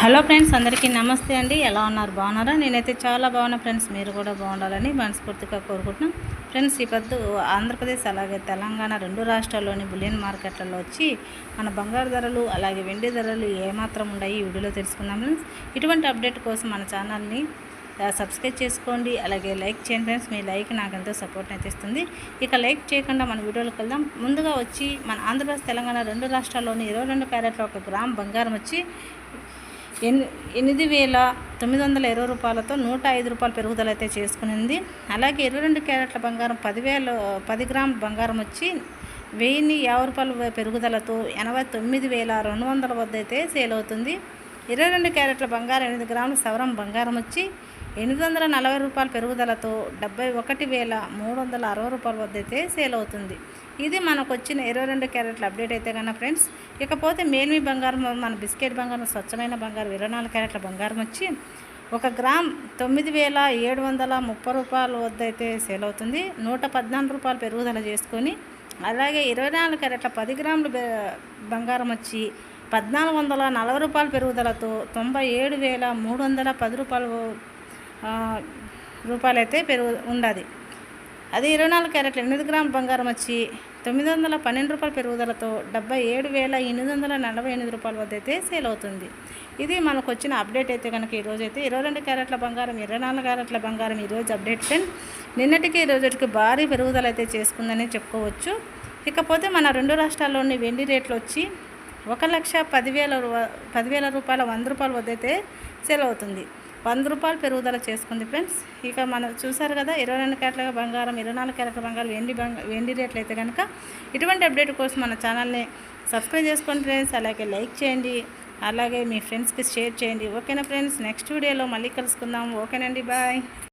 Hello friends, అందరికీ నమస్తే అండి. ఎలా ఉన్నారు? బాగున్నారా? నేనైతే చాలా బాగున్నా ఫ్రెండ్స్. మీరు కూడా బాగుండాలని మనస్ఫూర్తిగా కోరుకుంటున్నాం. ఫ్రెండ్స్, ఈ పొద్దు ఆంధ్రప్రదేశ్ అలాగే తెలంగాణ రెండు రాష్ట్రాల్లోని బులియన్ మార్కెట్లలో వచ్చి మన బంగారు ధరలు అలాగే వెండి ధరలు ఏమాత్రం ఉన్నాయి ఈ వీడియోలో తెలుసుకుందాం ఫ్రెండ్స్. ఇటువంటి అప్డేట్ కోసం మన ఛానల్ని సబ్స్క్రైబ్ చేసుకోండి, అలాగే లైక్ చేయండి ఫ్రెండ్స్. మీ లైక్ నాకు ఎంతో సపోర్ట్ అయితే ఇస్తుంది. ఇక లైక్ చేయకుండా మన వీడియోలోకి వెళ్దాం. ముందుగా వచ్చి మన ఆంధ్రప్రదేశ్ తెలంగాణ రెండు రాష్ట్రాల్లోని 22 క్యారెట్ల 1 గ్రామ్ బంగారం వచ్చి 8,920 రూపాయలతో 105 రూపాయల పెరుగుదల అయితే చేసుకునింది. అలాగే 22 క్యారెట్ల బంగారం 10 గ్రాముల బంగారం వచ్చి 1,050 రూపాయల పెరుగుదలతో 89,200 వద్ద అయితే సేల్ అవుతుంది. 22 క్యారెట్ల బంగారం 8 గ్రాముల సవరం బంగారం వచ్చి 840 రూపాయల పెరుగుదలతో 71,360 రూపాయల వద్ద అయితే సేల్ అవుతుంది. ఇది మనకు వచ్చిన 22 క్యారెట్ల అప్డేట్ అయితే కన్నా ఫ్రెండ్స్. ఇకపోతే మేల్మి బంగారం, మన బిస్కెట్ బంగారం, స్వచ్ఛమైన బంగారం 24 క్యారెట్ల బంగారం వచ్చి 1 గ్రామ్ 9,730 రూపాయల వద్ద అయితే సేల్ అవుతుంది. 114 రూపాయలు పెరుగుదల చేసుకొని, అలాగే 24 క్యారెట్ల 10 గ్రాముల బంగారం వచ్చి 1,440 రూపాయల పెరుగుదలతో 97,310 రూపాయలు అయితే ఉండాలి. అది 24 క్యారెట్ల 8 గ్రాముల బంగారం వచ్చి 912 రూపాయల పెరుగుదలతో 77,848 రూపాయల వద్ద అయితే సేల్ అవుతుంది. ఇది మనకు వచ్చిన అప్డేట్ అయితే కనుక ఈరోజు అయితే 22 క్యారెట్ల బంగారం, 24 క్యారెట్ల బంగారం ఈరోజు అప్డేట్ ఫ్రెండ్. నిన్నటికి ఈరోజుకి భారీ పెరుగుదల అయితే చేసుకుందని చెప్పుకోవచ్చు. ఇకపోతే మన రెండు రాష్ట్రాల్లోని వెండి రేట్లు వచ్చి 1,10,000 రూపాయల 100 రూపాయల వద్ద అయితే సేల్ అవుతుంది. 100 రూపాయలు పెరుగుదల చేసుకుంది ఫ్రెండ్స్. ఇక మనం చూసారు కదా, 22 క్యారెట్ల బంగారం, 24 క్యారెట్ల బంగారం వెండి రేట్లు అయితే కనుక. ఇటువంటి అప్డేట్ కోసం మన ఛానల్ని సబ్స్క్రైబ్ చేసుకోండి ఫ్రెండ్స్, అలాగే లైక్ చేయండి, అలాగే మీ ఫ్రెండ్స్కి షేర్ చేయండి. ఓకేనా ఫ్రెండ్స్, నెక్స్ట్ వీడియోలో మళ్ళీ కలుసుకుందాం. ఓకేనండి, బాయ్.